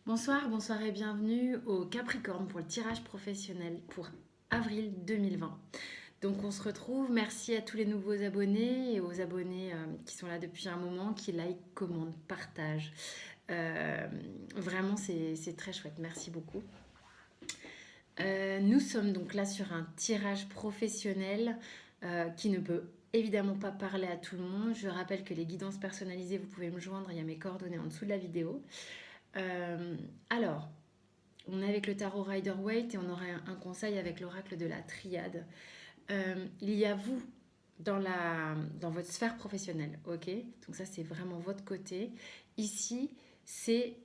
Bonsoir, bonsoir et bienvenue au Capricorne pour le tirage professionnel pour avril 2020. Donc on se retrouve, merci à tous les nouveaux abonnés et aux abonnés qui sont là depuis un moment, qui like, commentent, partagent. Euh, Vraiment c'est très chouette, merci beaucoup. Nous sommes donc là sur un tirage professionnel qui ne peut évidemment pas parler à tout le monde. Je rappelle que les guidances personnalisées, vous pouvez me joindre, il y a mes coordonnées en dessous de la vidéo. Euh, alors, on est avec le tarot Rider-Waite et on aura un conseil avec l'oracle de la triade. Il y a vous dans votre sphère professionnelle, ok. Donc ça, c'est vraiment votre côté. Ici, c'est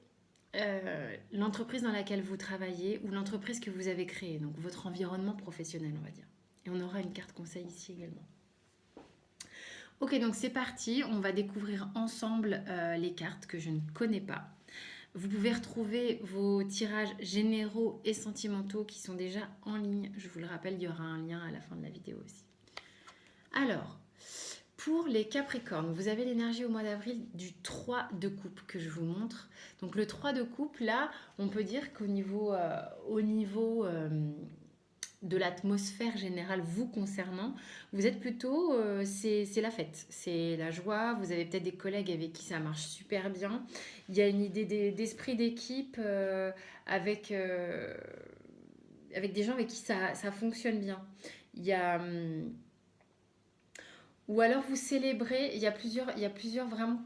l'entreprise dans laquelle vous travaillez ou l'entreprise que vous avez créée, donc votre environnement professionnel, on va dire. Et on aura une carte conseil ici également. Ok, donc c'est parti. On va découvrir ensemble les cartes que je ne connais pas. Vous pouvez retrouver vos tirages généraux et sentimentaux qui sont déjà en ligne. Je vous le rappelle, il y aura un lien à la fin de la vidéo aussi. Alors, pour les Capricornes, vous avez l'énergie au mois d'avril du 3 de coupe que je vous montre. Donc le 3 de coupe, là, on peut dire qu'au niveau de l'atmosphère générale vous concernant, vous êtes plutôt, c'est la fête, c'est la joie, vous avez peut-être des collègues avec qui ça marche super bien, il y a une idée d'esprit d'équipe avec des gens avec qui ça fonctionne bien. Il y a, ou alors vous célébrez, il y a plusieurs vraiment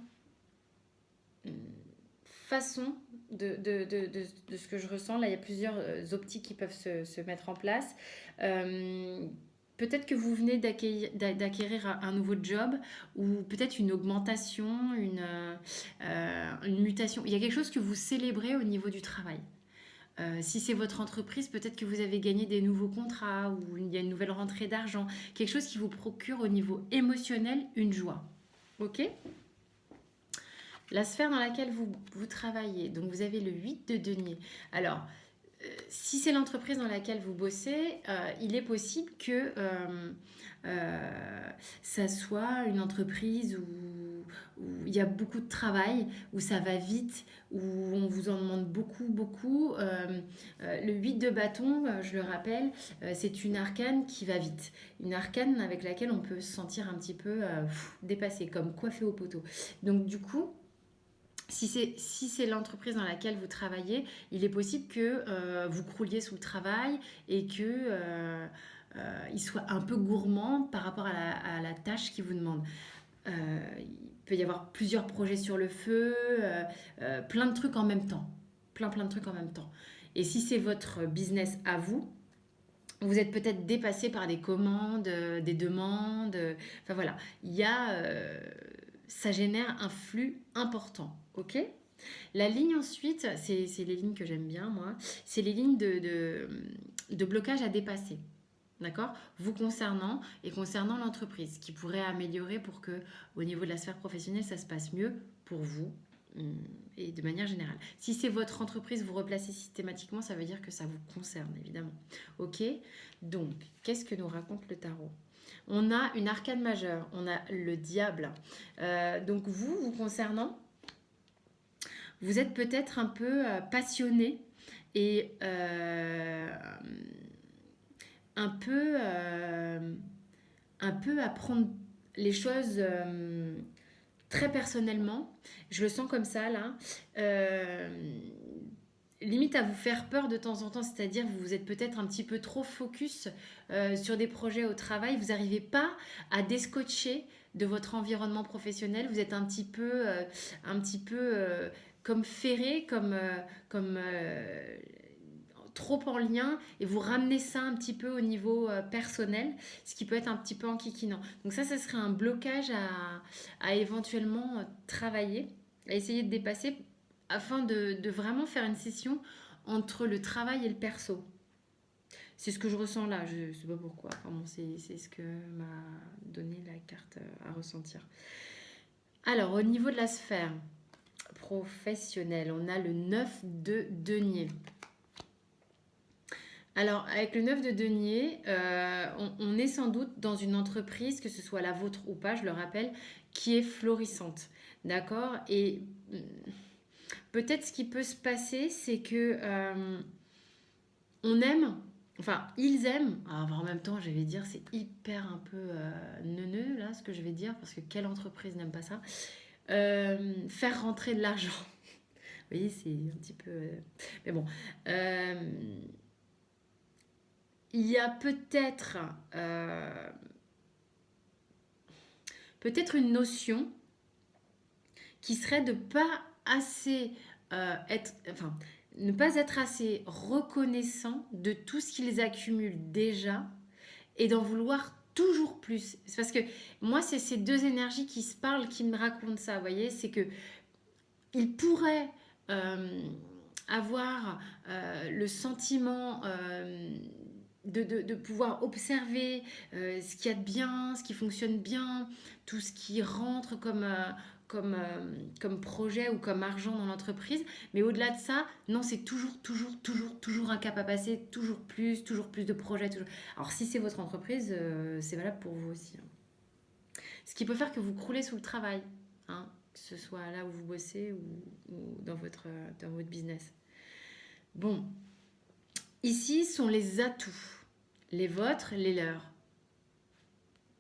hum, façons de ce que je ressens. Là, il y a plusieurs optiques qui peuvent se mettre en place. Euh, Peut-être que vous venez d'acquérir un nouveau job ou peut-être une augmentation, une mutation. Il y a quelque chose que vous célébrez au niveau du travail. Si c'est votre entreprise, peut-être que vous avez gagné des nouveaux contrats ou il y a une nouvelle rentrée d'argent. Quelque chose qui vous procure au niveau émotionnel une joie. Ok. La sphère dans laquelle vous travaillez, donc vous avez le 8 de denier. Alors, si c'est l'entreprise dans laquelle vous bossez, il est possible que ça soit une entreprise où il y a beaucoup de travail, où ça va vite, où on vous en demande beaucoup, beaucoup. Le 8 de bâton, je le rappelle, c'est une arcane qui va vite. Une arcane avec laquelle on peut se sentir un petit peu dépassé, comme coiffé au poteau. Donc du coup, si c'est l'entreprise dans laquelle vous travaillez, il est possible que vous crouliez sous le travail et que il soit un peu gourmand par rapport à la tâche qu'il vous demande. Il peut y avoir plusieurs projets sur le feu, plein de trucs en même temps. Plein de trucs en même temps. Et si c'est votre business à vous, vous êtes peut-être dépassé par des commandes, des demandes. Enfin voilà, il y a, ça génère un flux important, ok. La ligne ensuite, c'est les lignes que j'aime bien moi, c'est les lignes de blocage à dépasser. D'accord. Vous concernant et concernant l'entreprise, qui pourrait améliorer pour que, au niveau de la sphère professionnelle, ça se passe mieux pour vous et de manière générale. Si c'est votre entreprise, vous replacez systématiquement, ça veut dire que ça vous concerne, évidemment. Ok. Donc, qu'est-ce que nous raconte le tarot? On a une arcane majeure, on a le diable. Donc, vous concernant, vous êtes peut-être un peu passionné et un peu, euh, un peu à prendre les choses très personnellement. Je le sens comme ça là. Euh, Limite à vous faire peur de temps en temps, c'est-à-dire vous êtes peut-être un petit peu trop focus sur des projets au travail, vous n'arrivez pas à descotcher de votre environnement professionnel, vous êtes un petit peu comme ferré, comme trop en lien et vous ramenez ça un petit peu au niveau personnel, ce qui peut être un petit peu enquiquinant. Donc ça serait un blocage à éventuellement travailler, à essayer de dépasser afin de vraiment faire une session entre le travail et le perso. C'est ce que je ressens là, je ne sais pas pourquoi. Enfin bon, c'est ce que m'a donné la carte à ressentir. Alors, au niveau de la sphère professionnelle, on a le 9 de denier. Alors, avec le 9 de denier, on est sans doute dans une entreprise, que ce soit la vôtre ou pas, je le rappelle, qui est florissante. D'accord. Et peut-être ce qui peut se passer, c'est que on aime, enfin, ils aiment, en même temps, je vais dire, c'est hyper un peu neuneux, là, ce que je vais dire, parce que quelle entreprise n'aime pas ça? Faire rentrer de l'argent. Vous voyez, c'est un petit peu... mais bon. Euh, il y a euh, peut-être une notion qui serait de pas assez enfin, ne pas être assez reconnaissant de tout ce qu'ils accumulent déjà et d'en vouloir toujours plus. C'est parce que moi, c'est ces deux énergies qui se parlent, qui me racontent ça, vous voyez, c'est que ils pourraient euh, avoir le sentiment de pouvoir observer ce qu'il y a de bien, ce qui fonctionne bien, tout ce qui rentre comme projet ou comme argent dans l'entreprise. Mais au-delà de ça, non, c'est toujours un cap à passer, toujours plus de projets. Toujours. Alors si c'est votre entreprise, c'est valable pour vous aussi, hein. Ce qui peut faire que vous croulez sous le travail, hein, que ce soit là où vous bossez ou dans votre business. Bon, ici sont les atouts, les vôtres, les leurs,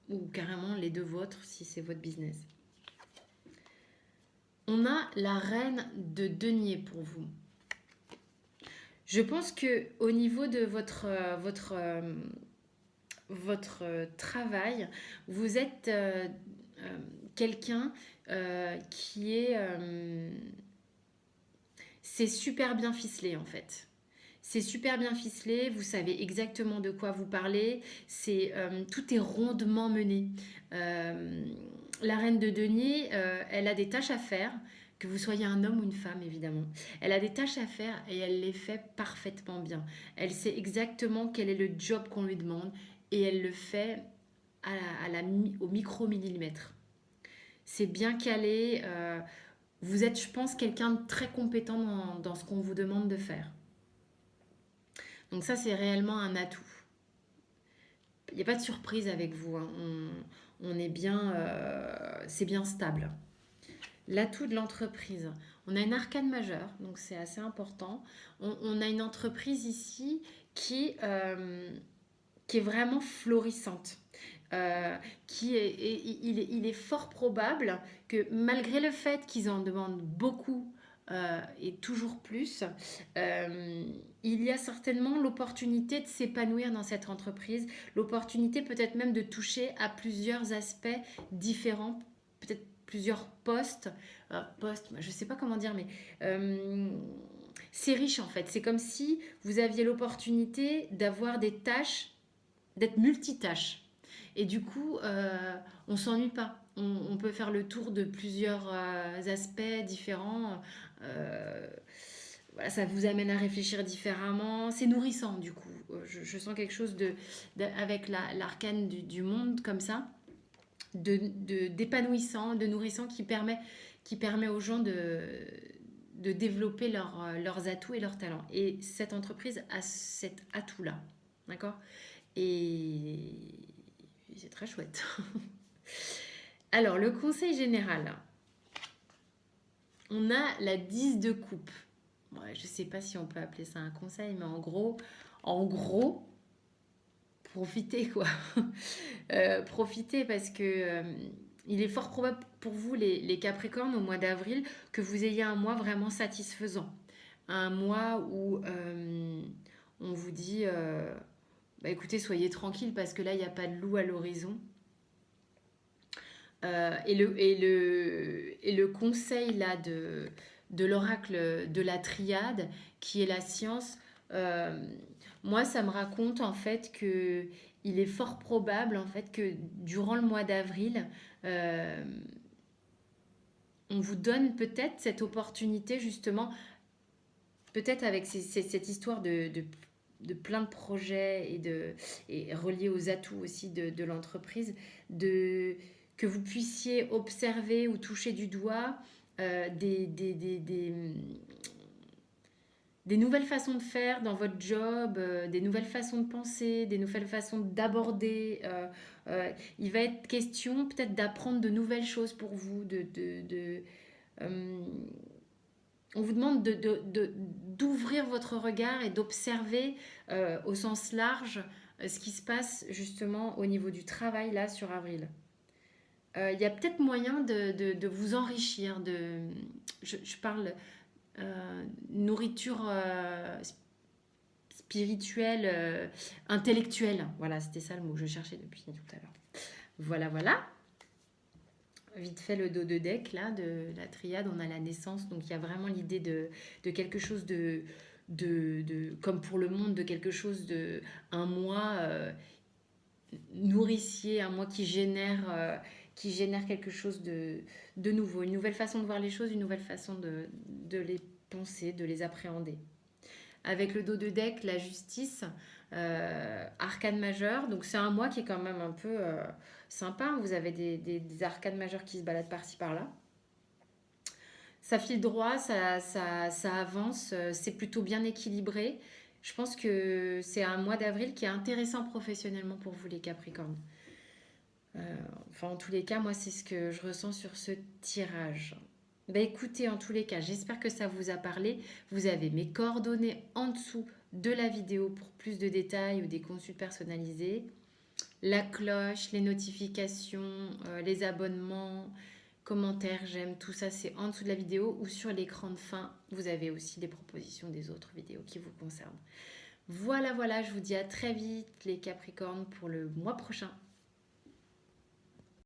ou carrément les deux vôtres si c'est votre business. On a la reine de denier pour vous. Je pense que au niveau de votre travail, vous êtes quelqu'un qui est... c'est super bien ficelé en fait. C'est super bien ficelé, vous savez exactement de quoi vous parlez, tout est rondement mené. Euh, la reine de denier, elle a des tâches à faire, que vous soyez un homme ou une femme évidemment. Elle a des tâches à faire et elle les fait parfaitement bien. Elle sait exactement quel est le job qu'on lui demande et elle le fait au micro-millimètre. C'est bien calé. Vous êtes, je pense, quelqu'un de très compétent dans ce qu'on vous demande de faire. Donc ça, c'est réellement un atout. Il n'y a pas de surprise avec vous, hein. On est bien, c'est bien stable. L'atout de l'entreprise. On a une arcane majeure, donc c'est assez important. On a une entreprise ici qui est vraiment florissante. Euh, il est fort probable que malgré le fait qu'ils en demandent beaucoup et toujours plus, il y a certainement l'opportunité de s'épanouir dans cette entreprise, l'opportunité peut-être même de toucher à plusieurs aspects différents, peut-être plusieurs postes, je ne sais pas comment dire, mais c'est riche en fait. C'est comme si vous aviez l'opportunité d'avoir des tâches, d'être multitâche. Et du coup, on s'ennuie pas. On peut faire le tour de plusieurs aspects différents. Euh, voilà, ça vous amène à réfléchir différemment. C'est nourrissant, du coup. Je sens quelque chose avec l'arcane du monde comme ça, d'épanouissant, de nourrissant qui permet aux gens de développer leurs atouts et leurs talents. Et cette entreprise a cet atout-là. D'accord? Et c'est très chouette. Alors, le conseil général. On a la 10 de coupe. Ouais, je ne sais pas si on peut appeler ça un conseil, mais en gros, profitez quoi. Profitez parce que il est fort probable pour vous, les Capricornes, au mois d'avril, que vous ayez un mois vraiment satisfaisant. Un mois où on vous dit, bah écoutez, soyez tranquille parce que là, il n'y a pas de loup à l'horizon. Et le conseil là de l'oracle de la triade, qui est la science, euh, moi ça me raconte en fait que il est fort probable en fait que durant le mois d'avril, euh, on vous donne peut-être cette opportunité justement, peut-être avec cette histoire de plein de projets et reliés aux atouts aussi de l'entreprise, de, que vous puissiez observer ou toucher du doigt des nouvelles façons de faire dans votre job, des nouvelles façons de penser, des nouvelles façons d'aborder. Il va être question peut-être d'apprendre de nouvelles choses pour vous, euh, On vous demande d'ouvrir votre regard et d'observer au sens large ce qui se passe justement au niveau du travail là sur avril. Il y a peut-être moyen de vous enrichir. Je parle nourriture spirituelle, intellectuelle. Voilà, c'était ça le mot que je cherchais depuis tout à l'heure. Voilà, voilà. Vite fait le dos de deck là de la triade, on a la naissance, donc il y a vraiment l'idée de quelque chose comme pour le monde, de quelque chose de un mois nourricier, un mois qui génère quelque chose de nouveau, une nouvelle façon de voir les choses, une nouvelle façon de les penser, de les appréhender. Avec le dos de deck, la justice, arcane majeure. Donc c'est un mois qui est quand même un peu sympa. Vous avez des arcanes majeures qui se baladent par-ci par-là. Ça file droit, ça avance, c'est plutôt bien équilibré. Je pense que c'est un mois d'avril qui est intéressant professionnellement pour vous les Capricornes. Enfin, en tous les cas, moi, c'est ce que je ressens sur ce tirage. Bah écoutez, en tous les cas, j'espère que ça vous a parlé. Vous avez mes coordonnées en dessous de la vidéo pour plus de détails ou des consultes personnalisées. La cloche, les notifications, les abonnements, commentaires, j'aime, tout ça c'est en dessous de la vidéo ou sur l'écran de fin. Vous avez aussi des propositions des autres vidéos qui vous concernent. Voilà, voilà, je vous dis à très vite les Capricornes pour le mois prochain.